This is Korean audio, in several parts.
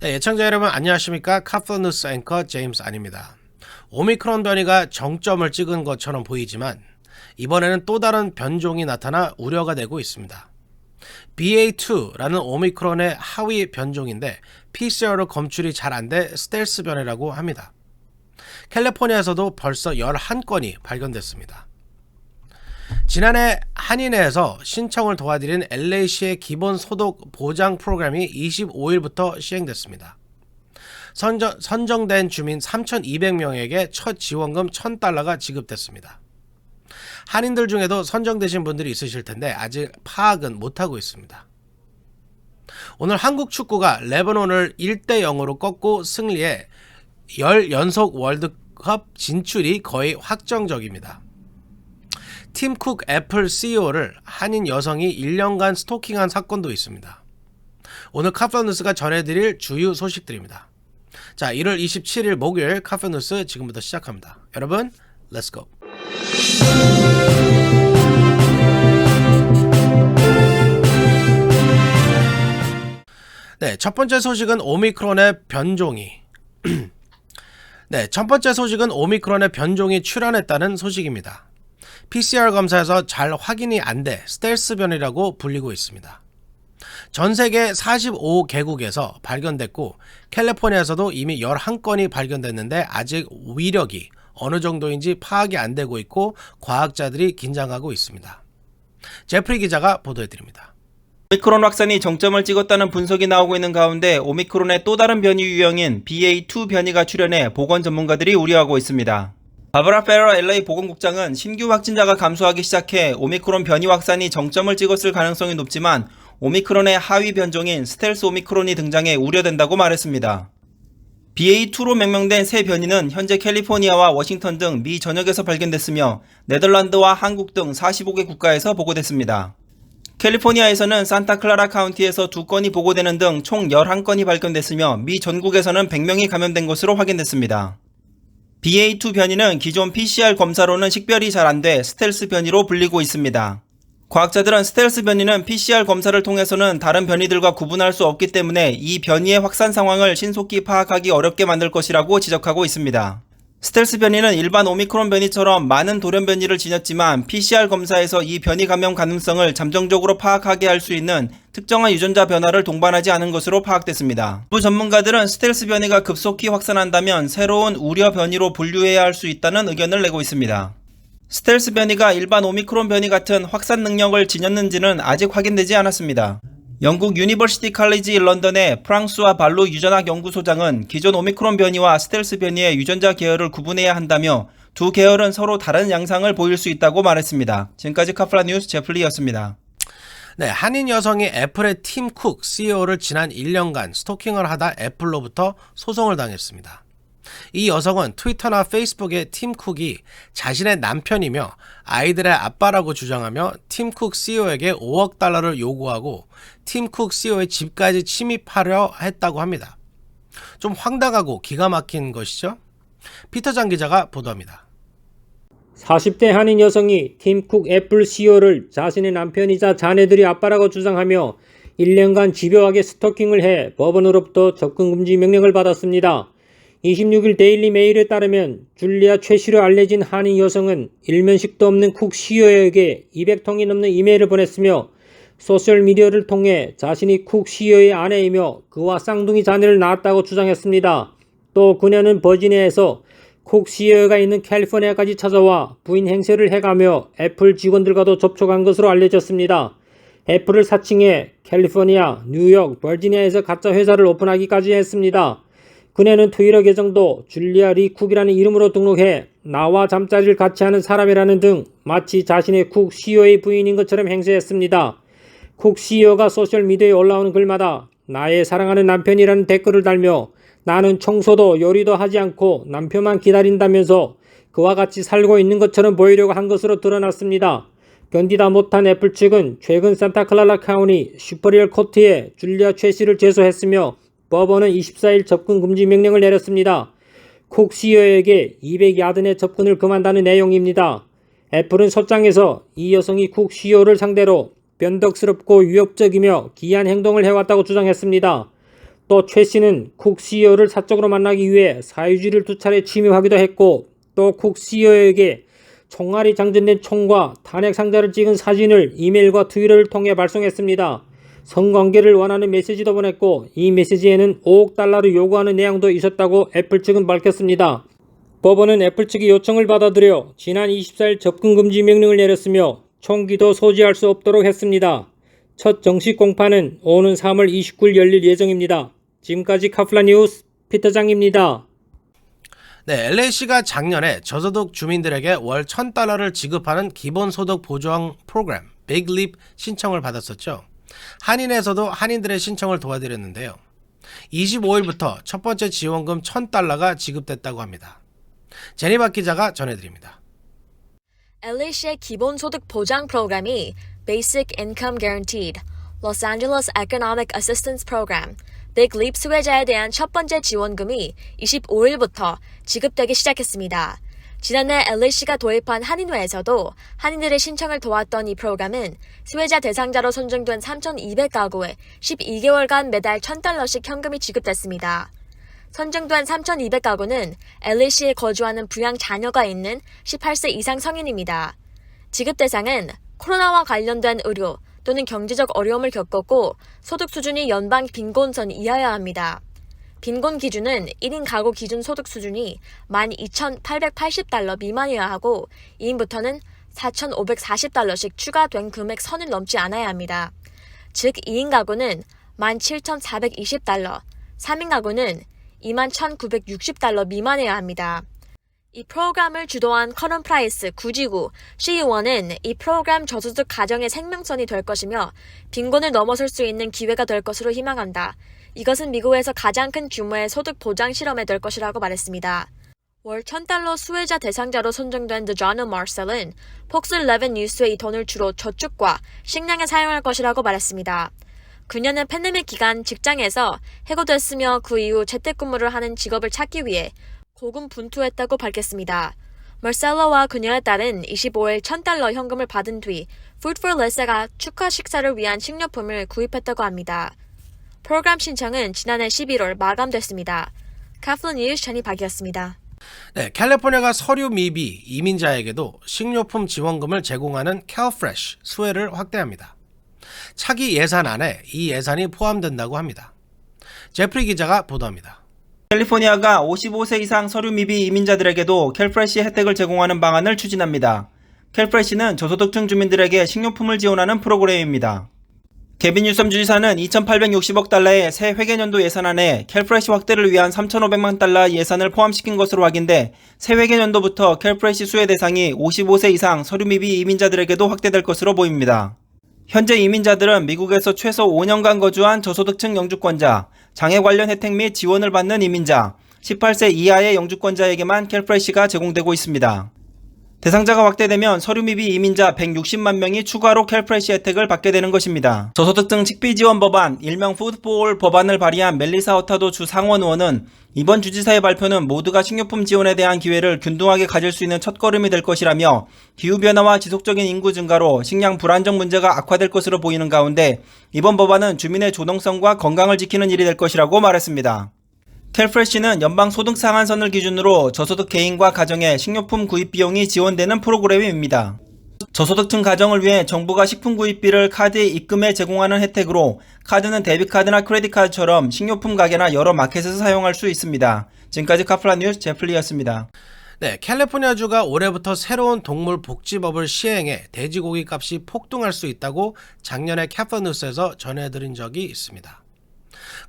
네, 예청자 여러분 안녕하십니까? 카플뉴스 앵커 제임스 안입니다. 오미크론 변이가 정점을 찍은 것처럼 보이지만 이번에는 또 다른 변종이 나타나 우려가 되고 있습니다. BA2라는 오미크론의 하위 변종인데 PCR로 검출이 잘 안 돼 스텔스 변이라고 합니다. 캘리포니아에서도 벌써 11건이 발견됐습니다. 지난해 한인회에서 신청을 도와드린 LA시의 기본소득 보장 프로그램이 25일부터 시행됐습니다. 선정된 주민 3,200명에게 첫 지원금 $1,000가 지급됐습니다. 한인들 중에도 선정되신 분들이 있으실 텐데 아직 파악은 못하고 있습니다. 오늘 한국 축구가 레바논을 1대0으로 꺾고 승리해 10연속 월드컵 진출이 거의 확정적입니다. 팀 쿡 애플 CEO를 한인 여성이 1년간 스토킹한 사건도 있습니다. 오늘 카플뉴스가 전해드릴 주요 소식들입니다. 자, 1월 27일 목요일 카플뉴스 지금부터 시작합니다. 여러분, 렛츠고! 네, 첫 번째 소식은 오미크론의 변종이 출현했다는 소식입니다. PCR 검사에서 잘 확인이 안 돼 스텔스 변이라고 불리고 있습니다. 전 세계 45개국에서 발견됐고 캘리포니아에서도 이미 11건이 발견됐는데 아직 위력이 어느 정도인지 파악이 안 되고 있고 과학자들이 긴장하고 있습니다. 제프리 기자가 보도해드립니다. 오미크론 확산이 정점을 찍었다는 분석이 나오고 있는 가운데 오미크론의 또 다른 변이 유형인 BA2 변이가 출현해 보건 전문가들이 우려하고 있습니다. 바브라 페러 LA 보건국장은 신규 확진자가 감소하기 시작해 오미크론 변이 확산이 정점을 찍었을 가능성이 높지만 오미크론의 하위 변종인 스텔스 오미크론이 등장해 우려된다고 말했습니다. BA2로 명명된 새 변이는 현재 캘리포니아와 워싱턴 등 미 전역에서 발견됐으며 네덜란드와 한국 등 45개 국가에서 보고됐습니다. 캘리포니아에서는 산타클라라 카운티에서 2건이 보고되는 등 총 11건이 발견됐으며 미 전국에서는 100명이 감염된 것으로 확인됐습니다. BA2 변이는 기존 PCR 검사로는 식별이 잘 안 돼 스텔스 변이로 불리고 있습니다. 과학자들은 스텔스 변이는 PCR 검사를 통해서는 다른 변이들과 구분할 수 없기 때문에 이 변이의 확산 상황을 신속히 파악하기 어렵게 만들 것이라고 지적하고 있습니다. 스텔스 변이는 일반 오미크론 변이처럼 많은 돌연 변이를 지녔지만 PCR 검사에서 이 변이 감염 가능성을 잠정적으로 파악하게 할 수 있는 특정한 유전자 변화를 동반하지 않은 것으로 파악됐습니다. 일부 전문가들은 스텔스 변이가 급속히 확산한다면 새로운 우려 변이로 분류해야 할 수 있다는 의견을 내고 있습니다. 스텔스 변이가 일반 오미크론 변이 같은 확산 능력을 지녔는지는 아직 확인되지 않았습니다. 영국 유니버시티 칼리지 런던의 프랑스와 발로 유전학 연구소장은 기존 오미크론 변이와 스텔스 변이의 유전자 계열을 구분해야 한다며 두 계열은 서로 다른 양상을 보일 수 있다고 말했습니다. 지금까지 카플라 뉴스 제플리였습니다. 네, 한인 여성이 애플의 팀 쿡 CEO를 지난 1년간 스토킹을 하다 애플로부터 소송을 당했습니다. 이 여성은 트위터나 페이스북에 팀 쿡이 자신의 남편이며 아이들의 아빠라고 주장하며 팀 쿡 CEO에게 $5억 요구하고 팀 쿡 CEO의 집까지 침입하려 했다고 합니다. 좀 황당하고 기가 막힌 것이죠? 피터 장 기자가 보도합니다. 40대 한인 여성이 팀 쿡 애플 CEO를 자신의 남편이자 자녀들이 아빠라고 주장하며 1년간 집요하게 스토킹을 해 법원으로부터 접근 금지 명령을 받았습니다. 26일 데일리 메일에 따르면 줄리아 최씨로 알려진 한인 여성은 일면식도 없는 쿡 CEO에게 200통이 넘는 이메일을 보냈으며 소셜미디어를 통해 자신이 쿡 CEO의 아내이며 그와 쌍둥이 자녀를 낳았다고 주장했습니다. 또 그녀는 버지니아에서 쿡 CEO가 있는 캘리포니아까지 찾아와 부인 행세를 해가며 애플 직원들과도 접촉한 것으로 알려졌습니다. 애플을 사칭해 캘리포니아, 뉴욕, 버지니아에서 가짜 회사를 오픈하기까지 했습니다. 그녀는 트위터 계정도 줄리아 리 쿡이라는 이름으로 등록해 나와 잠자리를 같이 하는 사람이라는 등 마치 자신의 쿡 CEO의 부인인 것처럼 행세했습니다. 쿡 CEO가 소셜미디어에 올라오는 글마다 나의 사랑하는 남편이라는 댓글을 달며 나는 청소도 요리도 하지 않고 남편만 기다린다면서 그와 같이 살고 있는 것처럼 보이려고 한 것으로 드러났습니다. 견디다 못한 애플 측은 최근 산타클라라 카운티 슈퍼리얼 코트에 줄리아 최 씨를 제소했으며 법원은 24일 접근 금지 명령을 내렸습니다. 쿡 CEO에게 200야드 내 접근을 금한다는 내용입니다. 애플은 서장에서 이 여성이 쿡 CEO를 상대로 변덕스럽고 위협적이며 기이한 행동을 해왔다고 주장했습니다. 또 최 씨는 쿡 CEO를 사적으로 만나기 위해 사유지를 2차례 침입하기도 했고 또 쿡 CEO에게 총알이 장전된 총과 탄핵 상자를 찍은 사진을 이메일과 트위터를 통해 발송했습니다. 성관계를 원하는 메시지도 보냈고 이 메시지에는 5억 달러를 요구하는 내용도 있었다고 애플 측은 밝혔습니다. 법원은 애플 측의 요청을 받아들여 지난 24일 접근금지 명령을 내렸으며 총기도 소지할 수 없도록 했습니다. 첫 정식 공판은 오는 3월 29일 열릴 예정입니다. 지금까지 카플라 뉴스 피터장입니다. 네, LA시가 작년에 저소득 주민들에게 월 $1,000를 지급하는 기본소득 보장 프로그램 빅 립 신청을 받았었죠. 한인에서도 한인들의 신청을 도와드렸는데요. 25일부터 첫 번째 지원금 $1,000가 지급됐다고 합니다. 제니바 기자가 전해드립니다. LA시의 기본소득 보장 프로그램이 Basic Income Guaranteed, Los Angeles Economic Assistance Program, 빅 립 수혜자에 대한 첫 번째 지원금이 25일부터 지급되기 시작했습니다. 지난해 LA시가 도입한 한인회에서도 한인들의 신청을 도왔던 이 프로그램은 수혜자 대상자로 선정된 3,200가구에 12개월간 매달 $1,000씩 현금이 지급됐습니다. 선정된 3,200가구는 LA시에 거주하는 부양 자녀가 있는 18세 이상 성인입니다. 지급 대상은 코로나와 관련된 의료 또는 경제적 어려움을 겪었고 소득 수준이 연방 빈곤선 이하여야 합니다. 빈곤 기준은 1인 가구 기준 소득 수준이 12,880달러 미만이어야 하고 2인부터는 4,540달러씩 추가된 금액 선을 넘지 않아야 합니다. 즉 2인 가구는 17,420달러, 3인 가구는 21,960달러 미만이어야 합니다. 이 프로그램을 주도한 커넌 프라이스 구지구 CEO는 이 프로그램 저소득 가정의 생명선이 될 것이며 빈곤을 넘어설 수 있는 기회가 될 것으로 희망한다. 이것은 미국에서 가장 큰 규모의 소득 보장 실험이 될 것이라고 말했습니다. 월 $1,000 수혜자 대상자로 선정된 The John Marcel은 폭스 11 뉴스에 이 돈을 주로 저축과 식량에 사용할 것이라고 말했습니다. 그녀는 팬데믹 기간 직장에서 해고됐으며 그 이후 재택근무를 하는 직업을 찾기 위해 고군분투했다고 밝혔습니다. 머셀러와 그녀의 딸은 25일 $1,000 현금을 받은 뒤 Food for Less가 축하 식사를 위한 식료품을 구입했다고 합니다. 프로그램 신청은 지난해 11월 마감됐습니다. 카플라 뉴스 제니박이었습니다. 네, 캘리포니아가 서류 미비 이민자에게도 식료품 지원금을 제공하는 CalFresh 수혜를 확대합니다. 차기 예산안에 이 예산이 포함된다고 합니다. 제프리 기자가 보도합니다. 캘리포니아가 55세 이상 서류 미비 이민자들에게도 캘프레시 혜택을 제공하는 방안을 추진합니다. 캘프레시는 저소득층 주민들에게 식료품을 지원하는 프로그램입니다. 개빈 뉴섬 주지사는 2,860억 달러의 새 회계년도 예산안에 캘프레시 확대를 위한 3,500만 달러 예산을 포함시킨 것으로 확인돼 새 회계년도부터 캘프레시 수혜 대상이 55세 이상 서류 미비 이민자들에게도 확대될 것으로 보입니다. 현재 이민자들은 미국에서 최소 5년간 거주한 저소득층 영주권자, 장애 관련 혜택 및 지원을 받는 이민자, 18세 이하의 영주권자에게만 캘프레시가 제공되고 있습니다. 대상자가 확대되면 서류 미비 이민자 160만 명이 추가로 캘프레시 혜택을 받게 되는 것입니다. 저소득층 식비 지원 법안, 일명 푸드포올 법안을 발의한 멜리사 허타도 주 상원 의원은 이번 주지사의 발표는 모두가 식료품 지원에 대한 기회를 균등하게 가질 수 있는 첫걸음이 될 것이라며 기후변화와 지속적인 인구 증가로 식량 불안정 문제가 악화될 것으로 보이는 가운데 이번 법안은 주민의 조동성과 건강을 지키는 일이 될 것이라고 말했습니다. 캘프레시는 연방 소득 상한선을 기준으로 저소득 개인과 가정의 식료품 구입 비용이 지원되는 프로그램입니다. 저소득층 가정을 위해 정부가 식품 구입비를 카드에 입금해 제공하는 혜택으로 카드는 데비카드나 크레딧카드처럼 식료품 가게나 여러 마켓에서 사용할 수 있습니다. 지금까지 카플라 뉴스 제플리였습니다. 네, 캘리포니아주가 올해부터 새로운 동물 복지법을 시행해 돼지고기 값이 폭등할 수 있다고 작년에 카플라 뉴스에서 전해드린 적이 있습니다.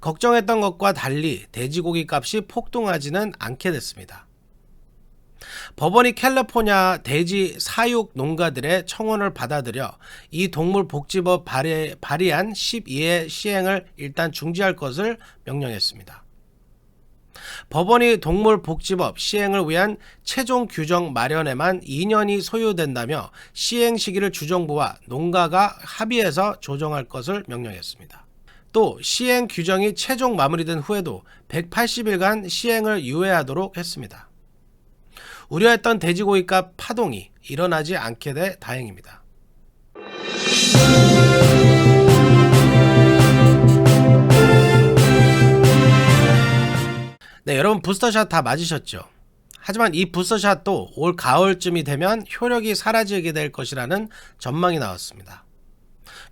걱정했던 것과 달리 돼지고기 값이 폭등하지는 않게 됐습니다. 법원이 캘리포니아 돼지 사육 농가들의 청원을 받아들여 이 동물복지법 발의안 12의 시행을 일단 중지할 것을 명령했습니다. 법원이 동물복지법 시행을 위한 최종 규정 마련에만 2년이 소요된다며 시행 시기를 주정부와 농가가 합의해서 조정할 것을 명령했습니다. 또 시행 규정이 최종 마무리된 후에도 180일간 시행을 유예하도록 했습니다. 우려했던 돼지고기값 파동이 일어나지 않게 돼 다행입니다. 네, 여러분 부스터샷 다 맞으셨죠? 하지만 이 부스터샷도 올 가을쯤이 되면 효력이 사라지게 될 것이라는 전망이 나왔습니다.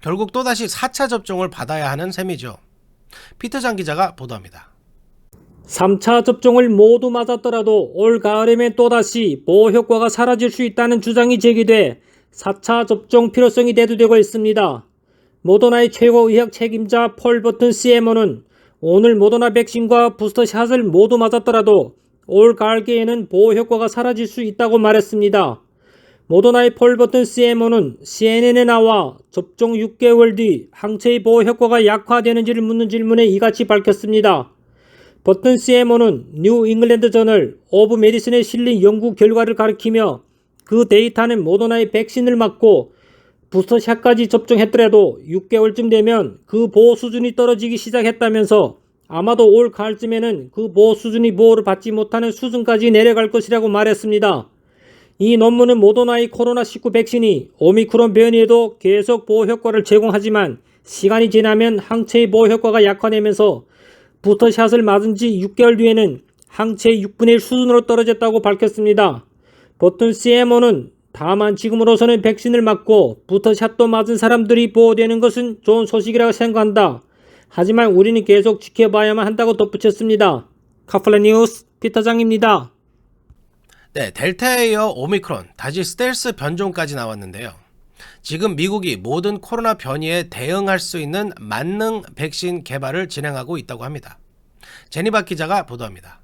결국 또다시 4차 접종을 받아야 하는 셈이죠. 피터장 기자가 보도합니다. 3차 접종을 모두 맞았더라도 올 가을이면 또다시 보호 효과가 사라질 수 있다는 주장이 제기돼 4차 접종 필요성이 대두되고 있습니다. 모더나의 최고 의학 책임자 폴 버튼 CMO는 오늘 모더나 백신과 부스터샷을 모두 맞았더라도 올 가을기에는 보호 효과가 사라질 수 있다고 말했습니다. 모더나의 폴 버튼 CMO는 CNN에 나와 접종 6개월 뒤 항체의 보호 효과가 약화되는지를 묻는 질문에 이같이 밝혔습니다. 버튼 CMO는 뉴 잉글랜드 저널 오브 메디슨에 실린 연구 결과를 가리키며 그 데이터는 모더나의 백신을 맞고 부스터샷까지 접종했더라도 6개월쯤 되면 그 보호 수준이 떨어지기 시작했다면서 아마도 올 가을쯤에는 그 보호 수준이 보호를 받지 못하는 수준까지 내려갈 것이라고 말했습니다. 이 논문은 모더나의 코로나19 백신이 오미크론 변이에도 계속 보호 효과를 제공하지만 시간이 지나면 항체의 보호 효과가 약화되면서 부스터샷을 맞은 지 6개월 뒤에는 항체의 6분의 1 수준으로 떨어졌다고 밝혔습니다. 버튼 CMO는 다만 지금으로서는 백신을 맞고 부스터샷도 맞은 사람들이 보호되는 것은 좋은 소식이라고 생각한다. 하지만 우리는 계속 지켜봐야만 한다고 덧붙였습니다. 카플란 뉴스 피터장입니다. 네, 델타에 이어 오미크론, 다시 스텔스 변종까지 나왔는데요. 지금 미국이 모든 코로나 변이에 대응할 수 있는 만능 백신 개발을 진행하고 있다고 합니다. 제니박 기자가 보도합니다.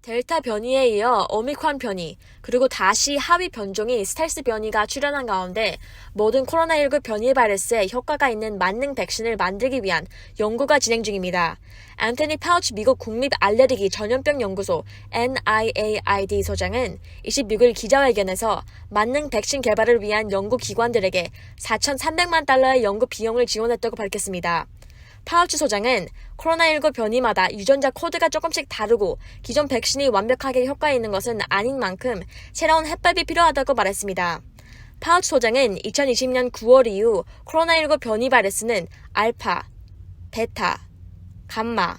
델타 변이에 이어 오미크론 변이, 그리고 다시 하위 변종이 스텔스 변이가 출현한 가운데 모든 코로나19 변이 바이러스에 효과가 있는 만능 백신을 만들기 위한 연구가 진행 중입니다. 앤토니 파우치 미국 국립 알레르기 전염병 연구소 NIAID 소장은 26일 기자회견에서 만능 백신 개발을 위한 연구 기관들에게 4,300만 달러의 연구 비용을 지원했다고 밝혔습니다. 파우치 소장은 코로나19 변이마다 유전자 코드가 조금씩 다르고 기존 백신이 완벽하게 효과 있는 것은 아닌 만큼 새로운 해법이 필요하다고 말했습니다. 파우치 소장은 2020년 9월 이후 코로나19 변이 바이러스는 알파, 베타, 감마,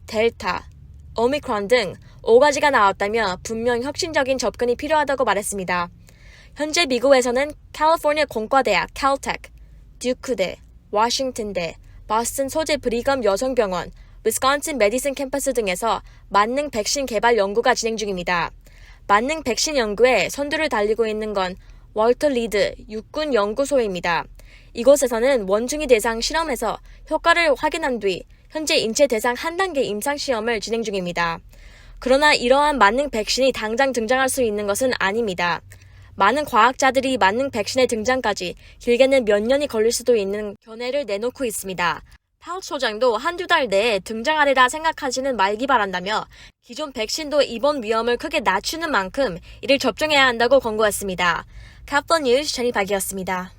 델타, 오미크론 등 5가지가 나왔다며 분명 혁신적인 접근이 필요하다고 말했습니다. 현재 미국에서는 캘리포니아 공과대학 캘텍, 듀크대, 워싱턴대, 버스턴 소재 브리검 여성병원, 위스콘신 메디슨 캠퍼스 등에서 만능 백신 개발 연구가 진행 중입니다. 만능 백신 연구에 선두를 달리고 있는 건 월터 리드 육군 연구소입니다. 이곳에서는 원숭이 대상 실험에서 효과를 확인한 뒤 현재 인체 대상 한 단계 임상 시험을 진행 중입니다. 그러나 이러한 만능 백신이 당장 등장할 수 있는 것은 아닙니다. 많은 과학자들이 만능 백신의 등장까지 길게는 몇 년이 걸릴 수도 있는 견해를 내놓고 있습니다. 파우치 소장도 한두 달 내에 등장하리라 생각하지는 말기 바란다며 기존 백신도 입원 위험을 크게 낮추는 만큼 이를 접종해야 한다고 권고했습니다. 카플란 뉴스 제니박이었습니다.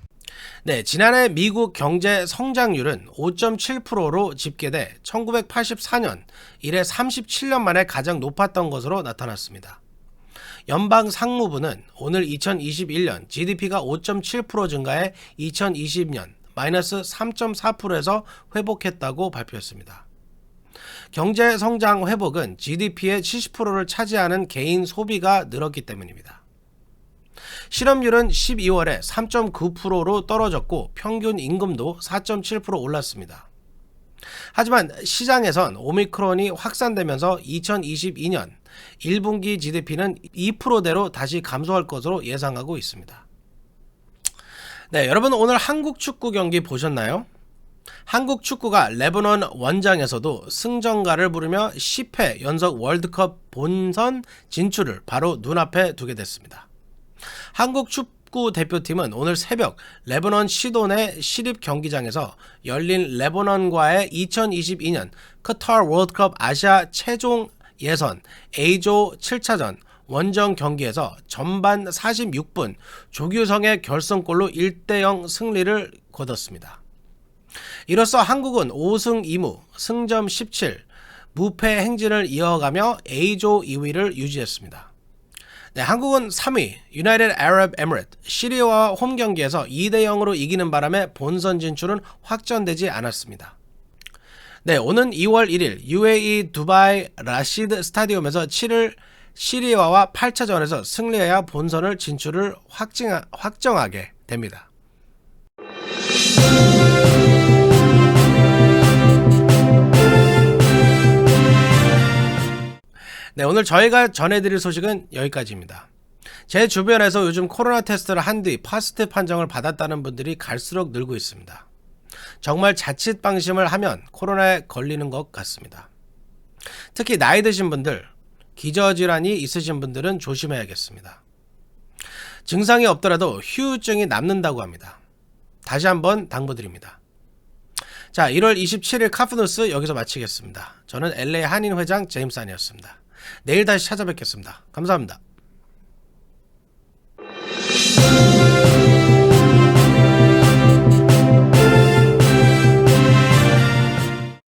네, 지난해 미국 경제 성장률은 5.7%로 집계돼 1984년 이래 37년 만에 가장 높았던 것으로 나타났습니다. 연방 상무부는 오늘 2021년 GDP가 5.7% 증가해 2020년 마이너스 3.4%에서 회복했다고 발표했습니다. 경제 성장 회복은 GDP의 70%를 차지하는 개인 소비가 늘었기 때문입니다. 실업률은 12월에 3.9%로 떨어졌고 평균 임금도 4.7% 올랐습니다. 하지만 시장에선 오미크론이 확산되면서 2022년 1분기 GDP는 2%대로 다시 감소할 것으로 예상하고 있습니다. 네, 여러분 오늘 한국 축구 경기 보셨나요? 한국 축구가 레바논 원정에서도 승전가를 부르며 10회 연속 월드컵 본선 진출을 바로 눈앞에 두게 됐습니다. 한국 축구 대표팀은 오늘 새벽 레바논 시돈의 시립 경기장에서 열린 레바논과의 2022년 카타르 월드컵 아시아 최종 예선 A조 7차전 원정 경기에서 전반 46분 조규성의 결승골로 1대0 승리를 거뒀습니다. 이로써 한국은 5승 2무, 승점 17, 무패 행진을 이어가며 A조 2위를 유지했습니다. 네, 한국은 3위 유나이티드 아랍 에미레이트 시리아와 홈 경기에서 2대0으로 이기는 바람에 본선 진출은 확정되지 않았습니다. 네, 오는 2월 1일 UAE 두바이 라시드 스타디움에서 7일 시리아와 8차전에서 승리해야 본선을 진출을 확정하게 됩니다. 네, 오늘 저희가 전해드릴 소식은 여기까지입니다. 제 주변에서 요즘 코로나 테스트를 한 뒤 포지티브 판정을 받았다는 분들이 갈수록 늘고 있습니다. 정말 자칫 방심을 하면 코로나에 걸리는 것 같습니다. 특히 나이 드신 분들, 기저질환이 있으신 분들은 조심해야겠습니다. 증상이 없더라도 후유증이 남는다고 합니다. 다시 한번 당부드립니다. 자, 1월 27일 카프뉴스 여기서 마치겠습니다. 저는 LA 한인회장 제임스 한이었습니다. 내일 다시 찾아뵙겠습니다. 감사합니다.